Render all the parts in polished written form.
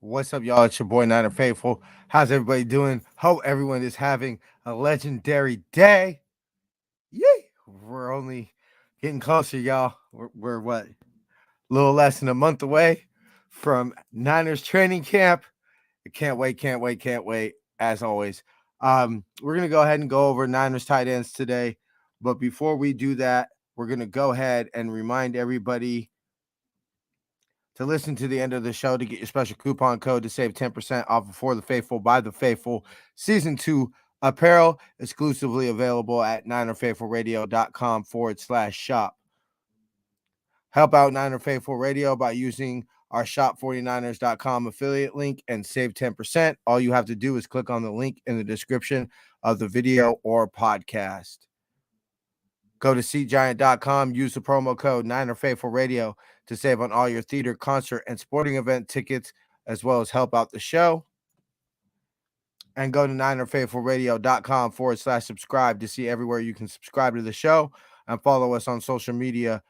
What's up, y'all? It's your boy Niner Faithful. How's everybody doing? Hope everyone is having a legendary day. Yay! We're only getting closer, y'all. We're what? A little less than a month away from Niners training camp. Can't wait, can't wait, can't wait, as always. We're going to go ahead and go over Niners tight ends today. But before we do that, we're going to go ahead and remind everybody to listen to the end of the show to get your special coupon code to save 10% off of For the Faithful by the Faithful Season 2 apparel, exclusively available at ninerfaithfulradio.com/shop. Help out Niner Faithful Radio by using our shop49ers.com affiliate link and save 10%. All you have to do is click on the link in the description of the video or podcast. Go to SeatGiant.com, use the promo code Niner Faithful Radio to save on all your theater, concert, and sporting event tickets, as well as help out the show. And go to NinerFaithfulRadio.com/subscribe to see everywhere you can subscribe to the show and follow us on social media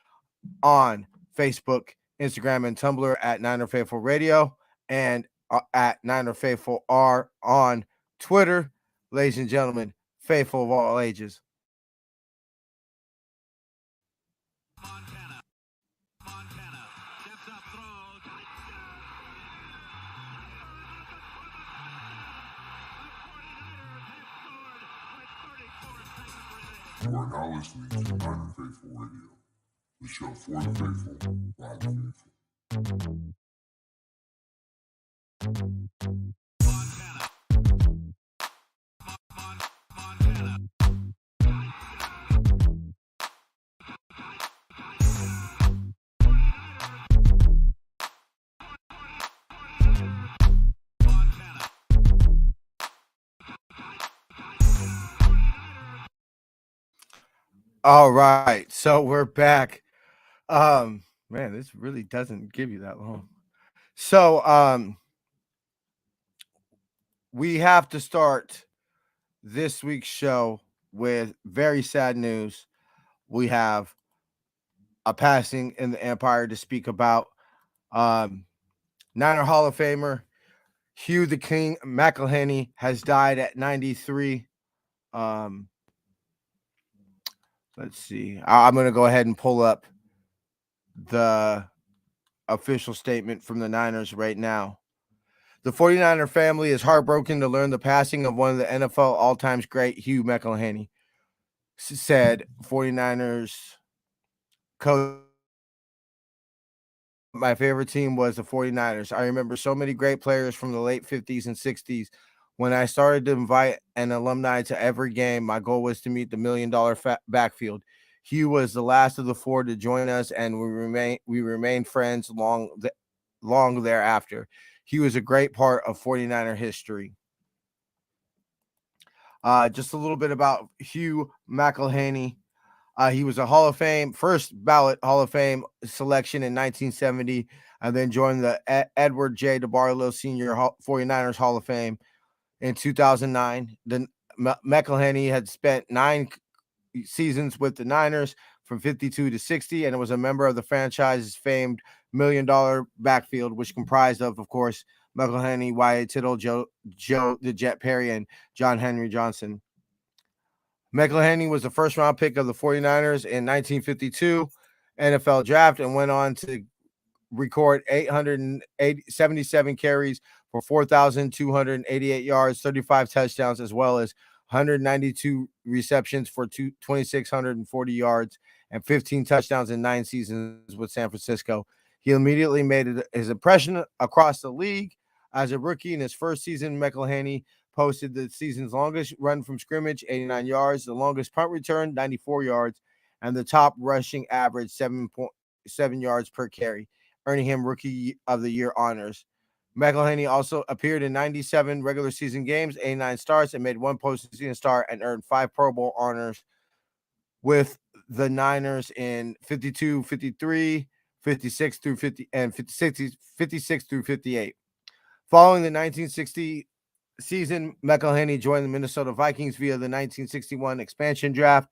on Facebook, Instagram, and Tumblr at Niner Faithful Radio and at Niner Faithful R on Twitter. Ladies and gentlemen, faithful of all ages. You are now listening to Niner Faithful Radio, the show for the faithful, by the faithful. All right, so we're back. Man, this really doesn't give you that long. So we have to start this week's show with very sad news. We have a passing in the Empire to speak about. Niner Hall of Famer Hugh the King McElhenny has died at 93. Let's see. I'm going to go ahead and pull up the official statement from the Niners right now. The 49er family is heartbroken to learn the passing of one of the NFL all-time great, Hugh McElhenny, said 49ers coach. My favorite team was the 49ers. I remember so many great players from the late 50s and 60s. When I started to invite an alumni to every game, my goal was to meet the $1 million backfield. Hugh was the last of the four to join us, and we remained friends long thereafter. He was a great part of 49er history. Just a little bit about Hugh McElhenny. He was a Hall of Fame, first ballot Hall of Fame selection in 1970, and then joined the Edward J. DeBartolo Sr. 49ers Hall of Fame in 2009. McElhenny had spent 9 seasons with the Niners from 52 to 60, and was a member of the franchise's famed $1 million backfield, which comprised of course, McElhenny, Wyatt Tittle, Joe the Jet Perry, and John Henry Johnson. McElhenny was the first-round pick of the 49ers in 1952 NFL draft and went on to record 877 carries for 4,288 yards, 35 touchdowns, as well as 192 receptions for 2,640 yards and 15 touchdowns in 9 seasons with San Francisco. He immediately made his impression across the league. As a rookie in his first season, McElhenny posted the season's longest run from scrimmage, 89 yards, the longest punt return, 94 yards, and the top rushing average, 7.7 yards per carry, earning him Rookie of the Year honors. McElhenny also appeared in 97 regular season games, 89 starts, and made 1 postseason start, and earned 5 Pro Bowl honors with the Niners in 52, 53, 56 through 50, and 56 through 58. Following the 1960 season, McElhenny joined the Minnesota Vikings via the 1961 expansion draft.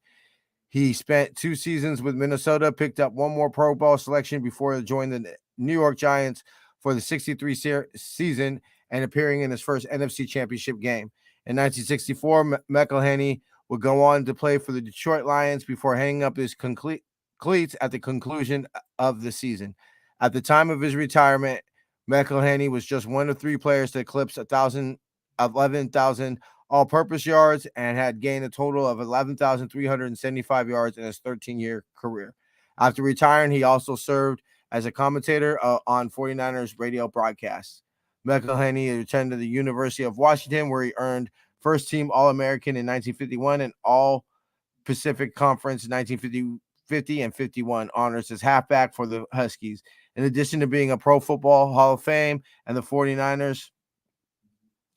He spent 2 seasons with Minnesota, picked up 1 more Pro Bowl selection before joining the New York Giants for the 63 season and appearing in his first NFC Championship game. In 1964, McElhenney would go on to play for the Detroit Lions before hanging up his cleats at the conclusion of the season. At the time of his retirement, McElhenney was just one of 3 players to eclipse 11,000 all-purpose yards and had gained a total of 11,375 yards in his 13-year career. After retiring, he also served as a commentator on 49ers radio broadcasts. McElhenney returned to the University of Washington, where he earned first-team All-American in 1951 and All-Pacific Conference in 1950 and 51 honors as halfback for the Huskies. In addition to being a Pro Football Hall of Fame and the 49ers,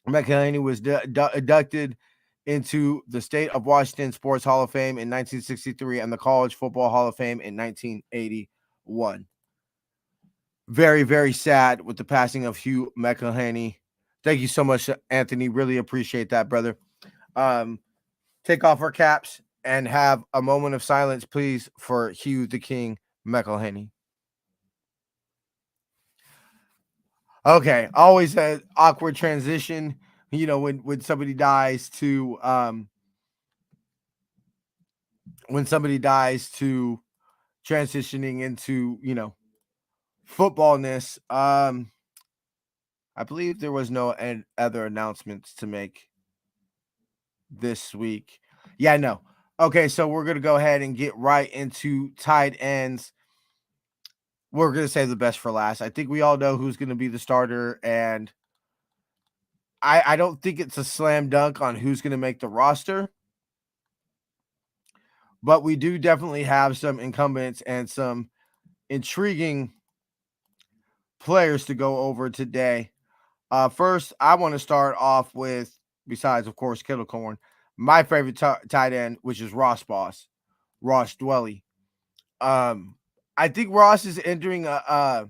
McElhenney was inducted into the State of Washington Sports Hall of Fame in 1963 and the College Football Hall of Fame in 1981. Very, very sad with the passing of Hugh McElhenney. Thank you so much, Anthony. Really appreciate that, brother. Take off our caps and have a moment of silence, please, for Hugh the King McElhenney. Okay, always an awkward transition, you know, when somebody dies to transitioning into, you know, footballness. I believe there was no other announcements to make this week. Yeah, no. Okay, so we're gonna go ahead and get right into tight ends. We're gonna save the best for last. I think we all know who's gonna be the starter, and I don't think it's a slam dunk on who's gonna make the roster, but we do definitely have some incumbents and some intriguing players to go over today. First, I want to start off with, besides, of course, Kittle Corn, my favorite tight end, which is Ross Dwelley. I think Ross is entering a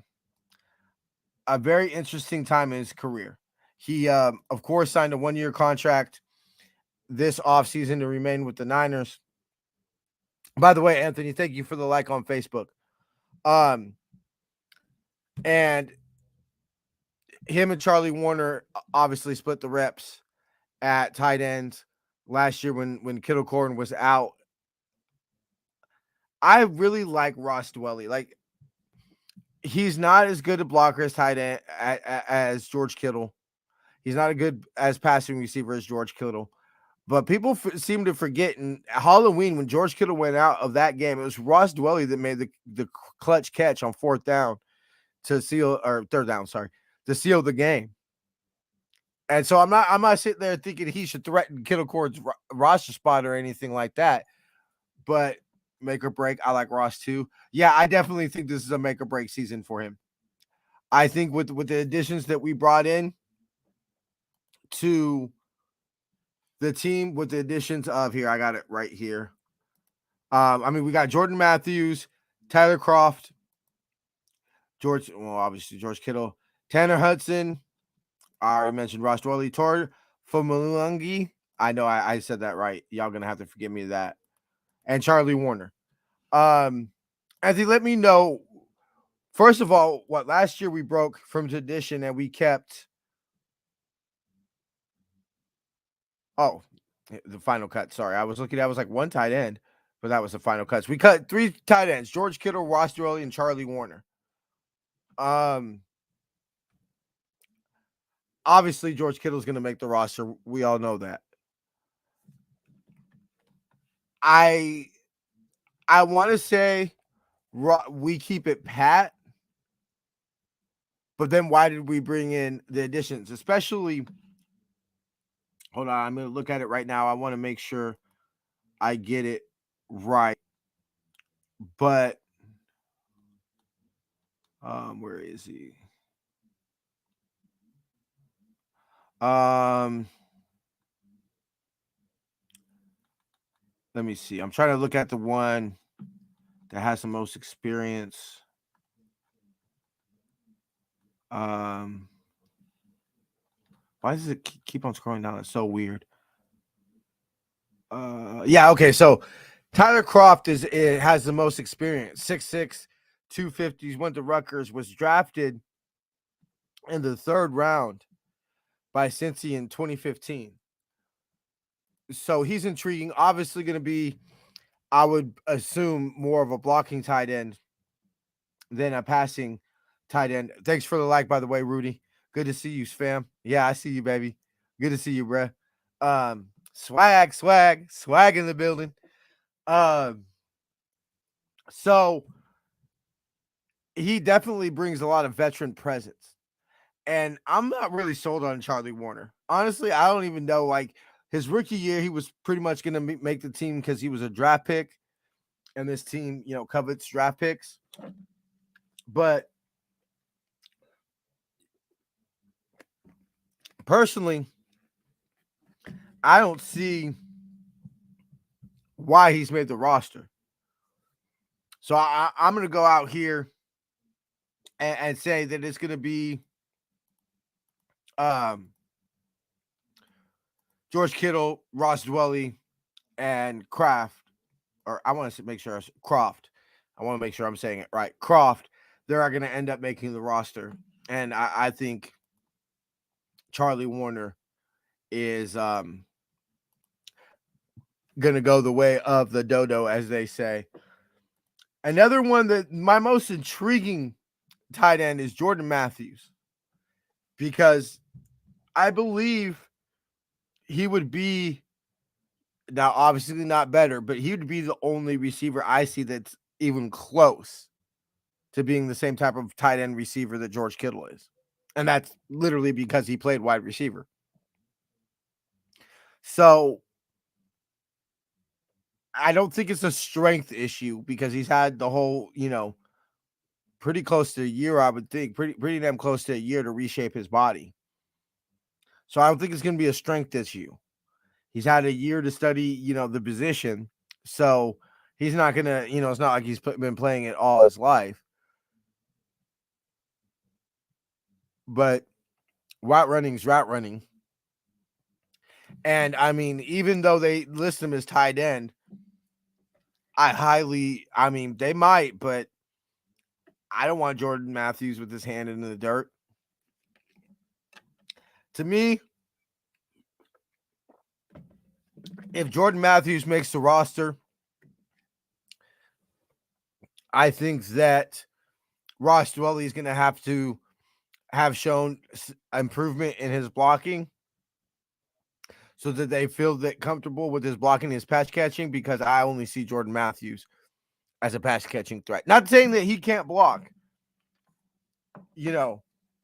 very interesting time in his career. He, of course, signed a 1-year contract this offseason to remain with the Niners. By the way, Anthony, thank you for the like on Facebook. And him and Charlie Warner obviously split the reps at tight ends last year when Kittle Corn was out. I really like Ross Dwelley. Like, he's not as good a blocker as tight end as George Kittle. He's not a good as passing receiver as George Kittle. But people seem to forget in Halloween when George Kittle went out of that game, it was Ross Dwelley that made the clutch catch on third down to seal the game. And so I'm not sitting there thinking he should threaten Kittle Corn's roster spot or anything like that. But make or break, I like Ross too. Yeah, I definitely think this is a make or break season for him. I think with the additions that we brought in to the team, with the additions of, here, I got it right here. We got Jordan Matthews, Tyler Kroft, obviously George Kittle, Tanner Hudson. I already mentioned Ross Dwelley, Tor Fumulungi. I know I said that right. Y'all gonna have to forgive me that. And Charlie Warner. Anthony, let me know, first of all, what last year we broke from tradition and we kept. Oh, the final cut. Sorry, I was looking at, I was like one tight end, but that was the final cuts. We cut 3 tight ends: George Kittle, Ross Dwelley, and Charlie Warner. Obviously, George Kittle is going to make the roster. We all know that. I want to say we keep it pat, but then why did we bring in the additions? Especially, hold on, I'm going to look at it right now. I want to make sure I get it right. But where is he? Let me see. I'm trying to look at the one that has the most experience. Why does it keep on scrolling down? It's so weird. Yeah, okay. So Tyler Kroft has the most experience. 6'6", 250s, went to Rutgers, was drafted in the 3rd round by Cincy in 2015. So he's intriguing. Obviously going to be, I would assume, more of a blocking tight end than a passing tight end. Thanks for the like, by the way, Rudy. Good to see you, fam. Yeah, I see you, baby. Good to see you, bruh. Swag in the building. So he definitely brings a lot of veteran presence. And I'm not really sold on Charlie Warner. Honestly, I don't even know. Like, his rookie year, he was pretty much going to make the team because he was a draft pick. And this team, covets draft picks. But personally, I don't see why he's made the roster. So I'm going to go out here and say that it's going to be George Kittle, Ross Dwelley, and Kraft. Or I want to make sure Croft. I want to make sure I'm saying it right. Croft. They're going to end up making the roster. And I think Charlie Warner is going to go the way of the dodo, as they say. Another one that my most intriguing tight end is Jordan Matthews, because I believe he would be, now obviously not better, but he would be the only receiver I see that's even close to being the same type of tight end receiver that George Kittle is. And that's literally because he played wide receiver. So I don't think it's a strength issue, because he's had the whole, pretty close to a year, I would think, pretty damn close to a year to reshape his body. So I don't think it's going to be a strength issue. He's had a year to study, the position. So he's not going to, it's not like he's been playing it all his life. But route running is route running. And I mean, even though they list him as tight end, they might, but I don't want Jordan Matthews with his hand in the dirt. To me, if Jordan Matthews makes the roster, I think that Ross Dwelley is going to have shown improvement in his blocking, so that they feel that comfortable with his blocking, his pass catching, because I only see Jordan Matthews as a pass catching threat. Not saying that he can't block.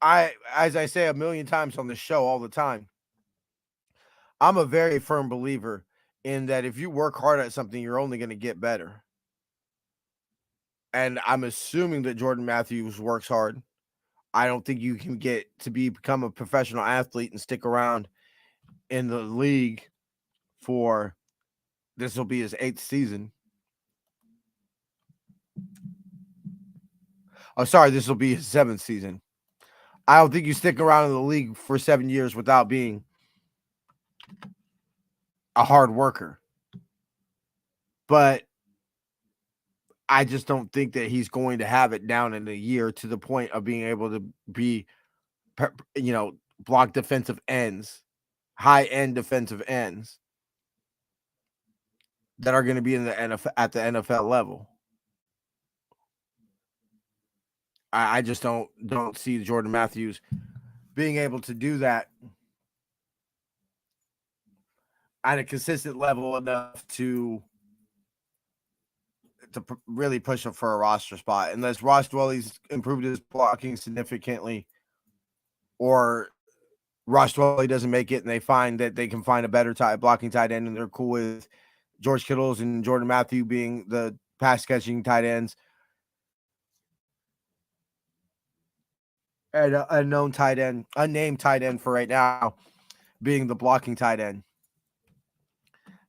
As I say a million times on the show all the time, I'm a very firm believer in that if you work hard at something, you're only going to get better. And I'm assuming that Jordan Matthews works hard. I don't think you can get to become a professional athlete and stick around in the league for, this will be his 8th season. Oh, sorry, this will be his 7th season. I don't think you stick around in the league for 7 years without being a hard worker. But I just don't think that he's going to have it down in a year to the point of being able to be, block defensive ends, high-end defensive ends that are going to be in the NFL at the NFL level. I just don't see Jordan Matthews being able to do that at a consistent level enough to really push him for a roster spot, unless Ross Dwelley's improved his blocking significantly, or Ross Dwelley doesn't make it and they find that they can find a better blocking tight end, and they're cool with George Kittle's and Jordan Matthews being the pass catching tight ends. And a known tight end, unnamed tight end for right now, being the blocking tight end.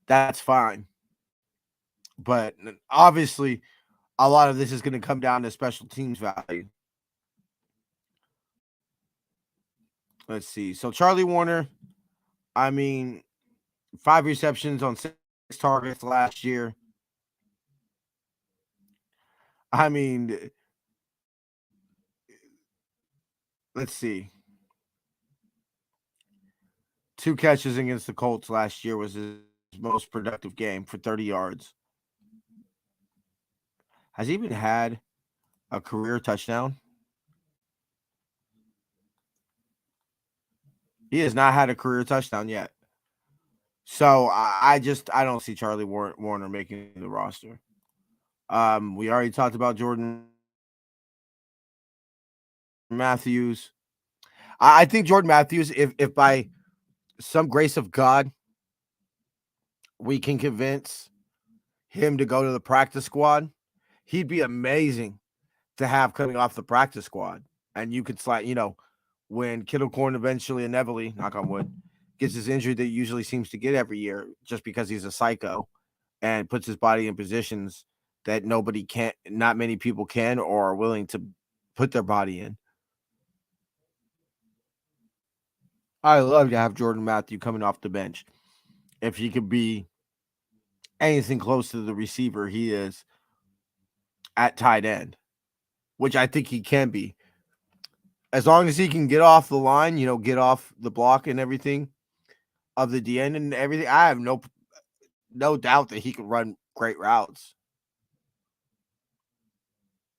That's fine. But obviously, a lot of this is going to come down to special teams value. Let's see. So Charlie Warner, 5 receptions on 6 targets last year. Let's see. 2 catches against the Colts last year was his most productive game for 30 yards. Has he even had a career touchdown? He has not had a career touchdown yet. So I don't see Charlie Warner making the roster. We already talked about Jordan Matthews. I think Jordan Matthews, if by some grace of God we can convince him to go to the practice squad, he'd be amazing to have coming off the practice squad. And you could slide, when Kittle Corn eventually, inevitably, knock on wood, gets his injury that he usually seems to get every year just because he's a psycho and puts his body in positions that not many people can or are willing to put their body in. I love to have Jordan Matthew coming off the bench. If he could be anything close to the receiver he is at tight end, which I think he can be. As long as he can get off the line, get off the block and everything of the DN and everything, I have no doubt that he can run great routes.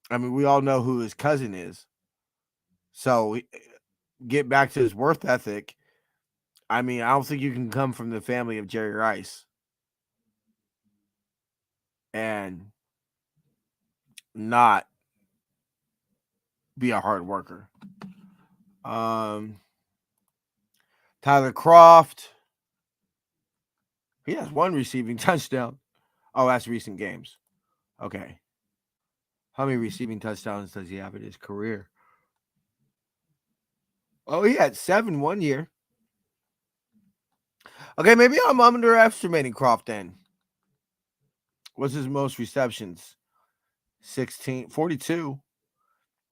I mean, we all know who his cousin is. So get back to his worth ethic. I mean, I don't think you can come from the family of Jerry Rice and not be a hard worker. Tyler Kroft. He has 1 receiving touchdown. Oh, that's recent games. Okay. How many receiving touchdowns does he have in his career? Oh, he had 7 1 year. Okay, maybe I'm underestimating Kroft then. What's his most receptions? 42.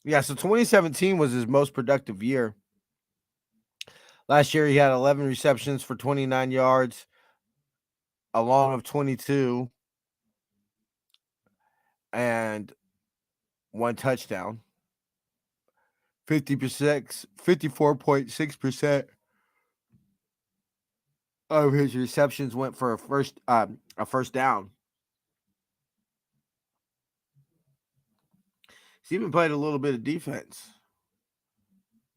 Yeah, so 2017 was his most productive year. Last year, he had 11 receptions for 29 yards, a long of 22, and 1 touchdown. 54.6% of his receptions went for a first down. He's even played a little bit of defense.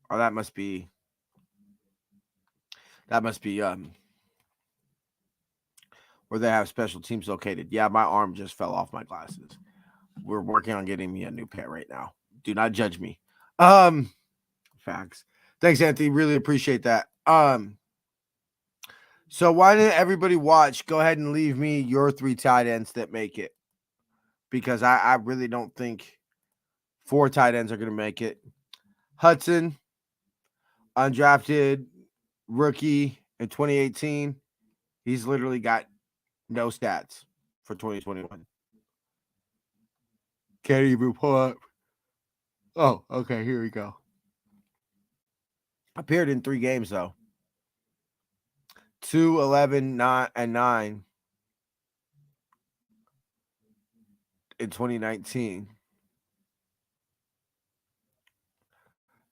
Or that must be where they have special teams located. Yeah, my arm just fell off my glasses. We're working on getting me a new pair right now. Do not judge me. Facts. Thanks, Anthony. Really appreciate that. So why didn't everybody watch? Go ahead and leave me your 3 tight ends that make it. Because I really don't think 4 tight ends are going to make it. Hudson, undrafted rookie in 2018. He's literally got no stats for 2021. Can't even pull up. Oh, okay. Here we go. Appeared in 3 games, though. 2, 11, 9, and 9 in 2019.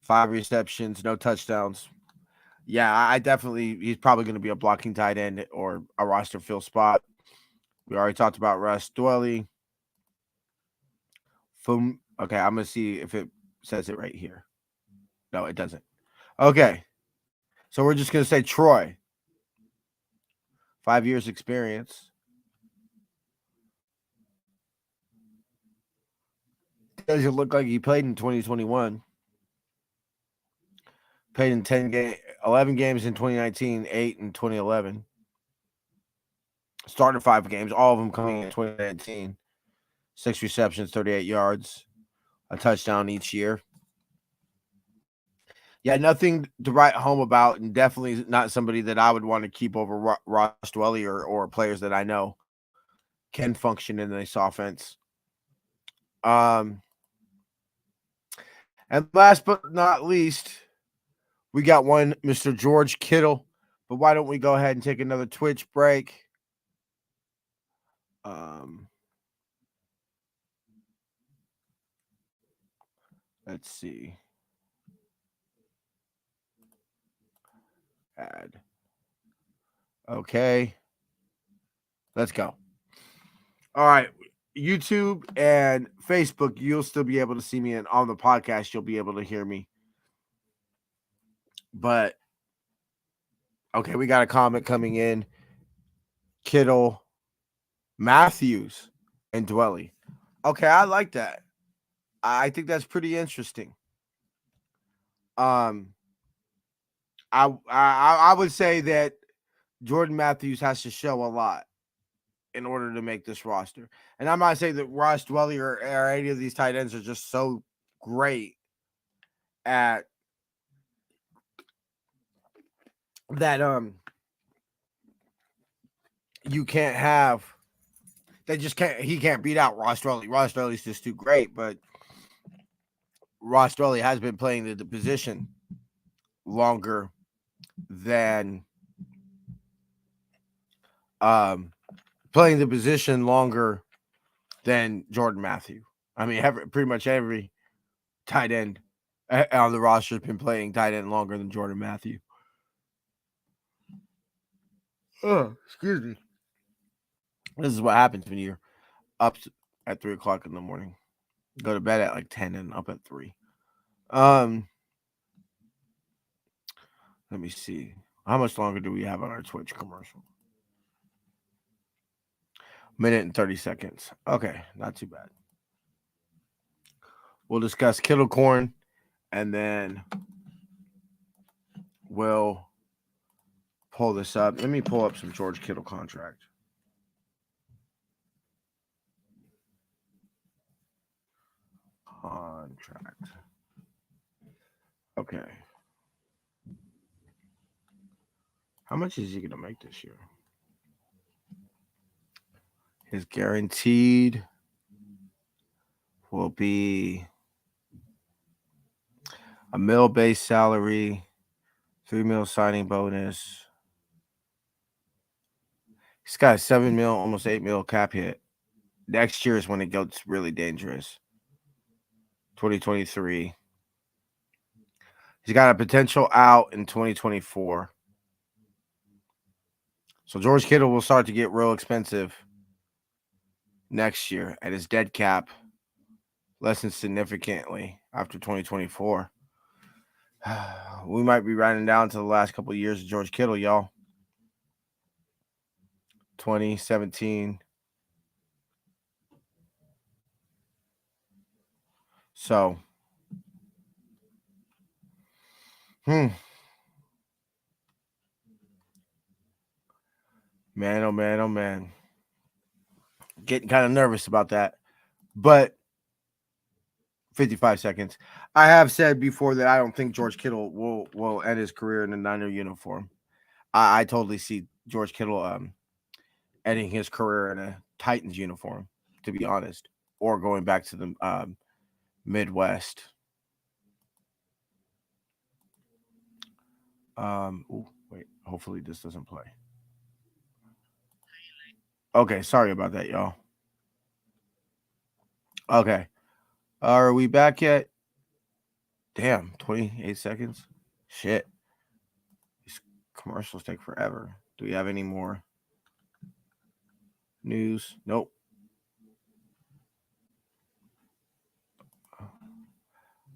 5 receptions, no touchdowns. Yeah, I definitely, he's probably going to be a blocking tight end or a roster fill spot. We already talked about Russ Dwelly. Okay, I'm going to see if it says it right here. No, it doesn't. Okay. So we're just going to say Troy. 5 years experience. Doesn't look like he played in 2021. Played in 11 games in 2019, 8 in 2011. Started 5 games, all of them coming in 2019. 6 receptions, 38 yards, a touchdown each year. Yeah, nothing to write home about, and definitely not somebody that I would want to keep over Ross Dwelly or players that I know can function in this offense. And last but not least, we got one Mr. George Kittle. But why don't we go ahead and take another Twitch break? Let's see. Add. Okay. Let's go. All right. YouTube and Facebook, you'll still be able to see me, and on the podcast, you'll be able to hear me. But okay, we got a comment coming in. Kittle, Matthews, and Dwelly. Okay, I like that. I think that's pretty interesting. I would say that Jordan Matthews has to show a lot in order to make this roster. And I'm not saying that Ross Dwelly or any of these tight ends are just so great at that you can't have they just can't he can't beat out Ross Dwelly. Ross Dwelly's just too great, but Ross Dwelly has been playing the position longer than playing the position longer than Jordan Matthew. I mean, pretty much every tight end on the roster has been playing tight end longer than Jordan Matthew. Oh, excuse me. This is what happens when you're up at 3 o'clock in the morning. Go to bed at like 10 and up at 3. Let me see. How much longer do we have on our Twitch commercial? Minute and 30 seconds. Okay, not too bad. We'll discuss Kittle Corn, and then we'll pull this up. Let me pull up some George Kittle contract. Okay. How much is he going to make this year? His guaranteed will be $1 million base salary, $3 million signing bonus. He's got a $7 million, almost $8 million cap hit. Next year is when it gets really dangerous. 2023. He's got a potential out in 2024. So George Kittle will start to get real expensive next year, and his dead cap lessens significantly after 2024. We might be riding down to the last couple of years of George Kittle, y'all. 2017. So, man, oh man, oh man. Getting kind of nervous about that. But 55 seconds. I have said before that I don't think George Kittle will end his career in a Niner uniform. I totally see George Kittle ending his career in a Titans uniform, to be honest, or going back to the Midwest. Wait, hopefully this doesn't play. Okay, sorry about that, y'all. Okay. Are we back yet? Damn, 28 seconds. Shit. These commercials take forever. Do we have any more news? Nope.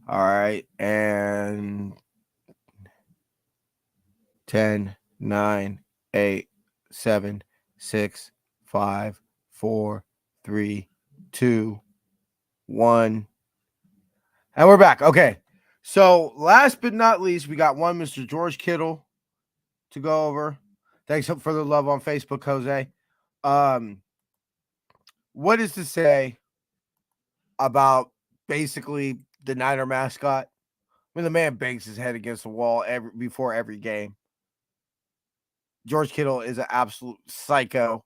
All right. And 10, 9, 8, 7, 6, 5, 4, 3, 2, 1. And we're back. Okay. So last but not least, we got one Mr. George Kittle to go over. Thanks for the love on Facebook, Jose. What is to say about basically the Niner mascot? I mean, the man bangs his head against the wall before every game. George Kittle is an absolute psycho.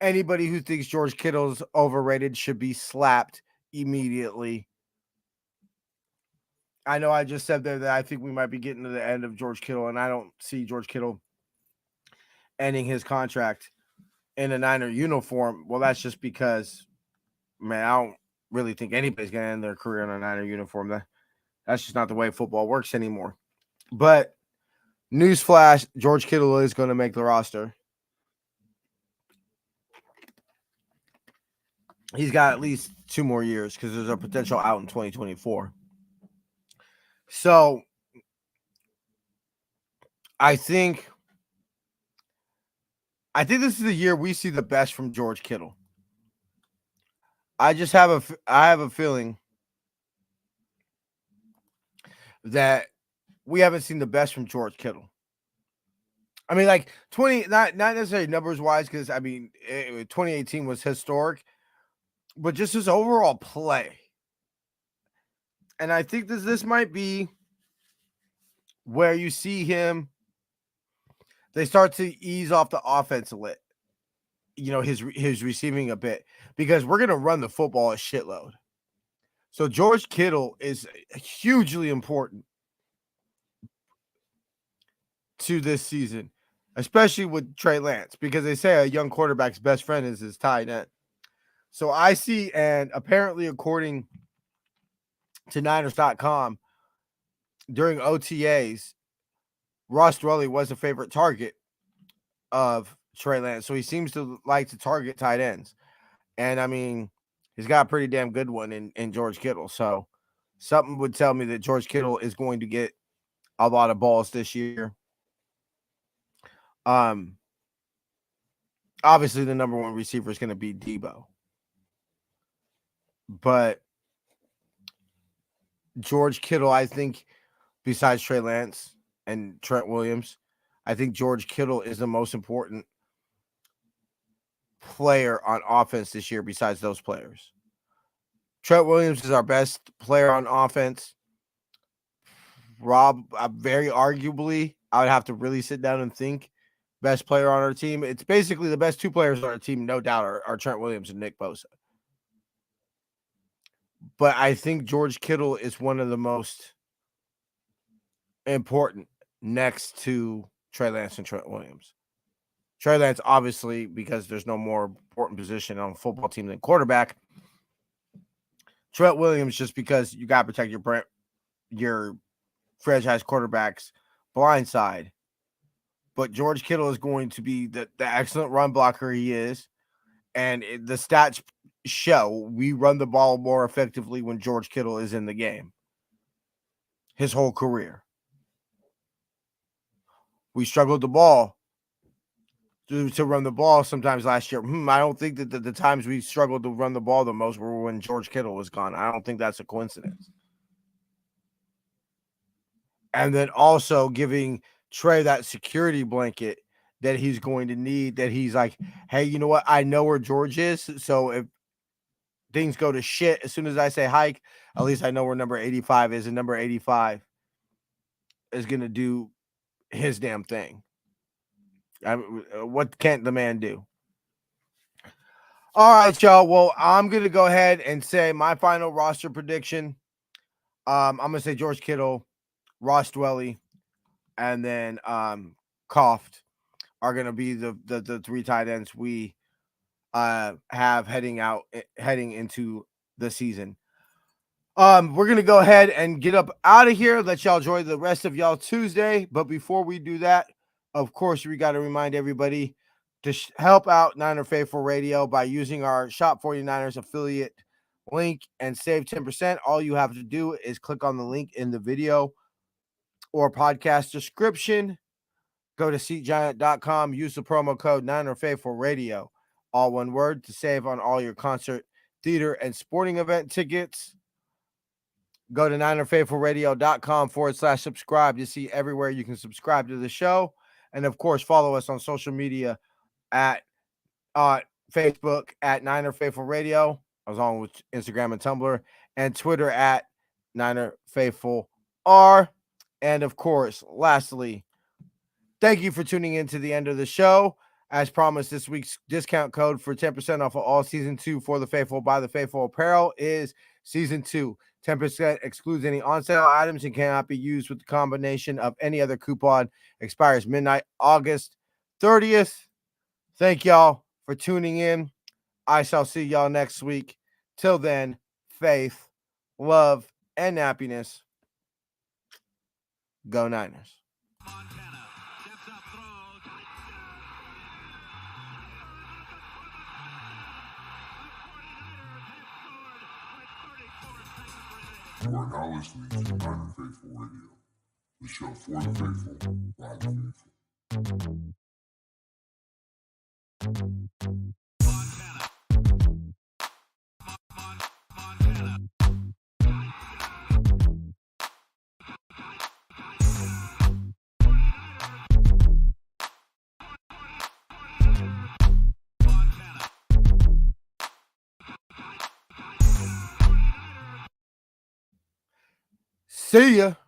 Anybody who thinks George Kittle is overrated should be slapped immediately. I know I just said there that I think we might be getting to the end of George Kittle, and I don't see George Kittle ending his contract in a Niner uniform. Well, that's just because, man, I don't really think anybody's going to end their career in a Niner uniform. That's just not the way football works anymore. But Newsflash, George Kittle is going to make the roster. He's got at least 2 more years because there's a potential out in 2024. So I think this is the year we see the best from George Kittle. I have a feeling that we haven't seen the best from George Kittle. I mean, like 20, not necessarily numbers wise, because I mean, 2018 was historic, but just his overall play. And I think this might be where you see him. They start to ease off the offense a little. His receiving a bit, because we're going to run the football a shitload. So George Kittle is hugely important to this season, especially with Trey Lance, because they say a young quarterback's best friend is his tight end. So I see, and apparently according to Niners.com, during OTAs, Ross Dwelley was a favorite target of Trey Lance. So he seems to like to target tight ends. And I mean, he's got a pretty damn good one in George Kittle. So something would tell me that George Kittle is going to get a lot of balls this year. Obviously the number one receiver is going to be Debo. But George Kittle, I think, besides Trey Lance and Trent Williams, I think George Kittle is the most important player on offense this year besides those players. Trent Williams is our best player on offense. Rob, very arguably, I would have to really sit down and think, best player on our team. It's basically the best 2 players on our team, no doubt, are Trent Williams and Nick Bosa. But I think George Kittle is one of the most important next to Trey Lance and Trent Williams. Trey Lance, obviously, because there's no more important position on a football team than quarterback. Trent Williams, just because you got to protect your franchise quarterback's blind side. But George Kittle is going to be the excellent run blocker he is. And the stats show we run the ball more effectively when George Kittle is in the game. His whole career. We struggled the ball to run the ball sometimes last year. I don't think that the times we struggled to run the ball the most were when George Kittle was gone. I don't think that's a coincidence. And then also giving Trey that security blanket that he's going to need, that he's like, hey, you know what? I know where George is. So if things go to shit, as soon as I say hike, at least I know where number 85 is. And number 85 is going to do his damn thing. What can't the man do? All right, y'all. Well, I'm going to go ahead and say my final roster prediction. I'm going to say George Kittle, Ross Dwelley, and then Koft are going to be the 3 tight ends we have heading into the season. We're going to go ahead and get up out of here. Let y'all enjoy the rest of y'all Tuesday. But before we do that, of course, we got to remind everybody to help out Niner Faithful Radio by using our Shop 49ers affiliate link and save 10%. All you have to do is click on the link in the video or podcast description. Go to SeatGiant.com. Use the promo code Niner Faithful Radio, all one word, to save on all your concert, theater, and sporting event tickets. Go to NinerFaithfulRadio.com/subscribe to see everywhere you can subscribe to the show. And, of course, follow us on social media at Facebook at Niner Faithful Radio, along with Instagram and Tumblr, and Twitter at Niner Faithful R. And, of course, lastly, thank you for tuning in to the end of the show. As promised, this week's discount code for 10% off of all Season 2 for the Faithful by the Faithful apparel is Season 2. 10% excludes any on-sale items and cannot be used with the combination of any other coupon. Expires midnight, August 30th. Thank y'all for tuning in. I shall see y'all next week. Till then, faith, love, and happiness. Go Niners. Montana. You are now listening to Not Your Faithful Radio, the show for the faithful, by the faithful. See ya.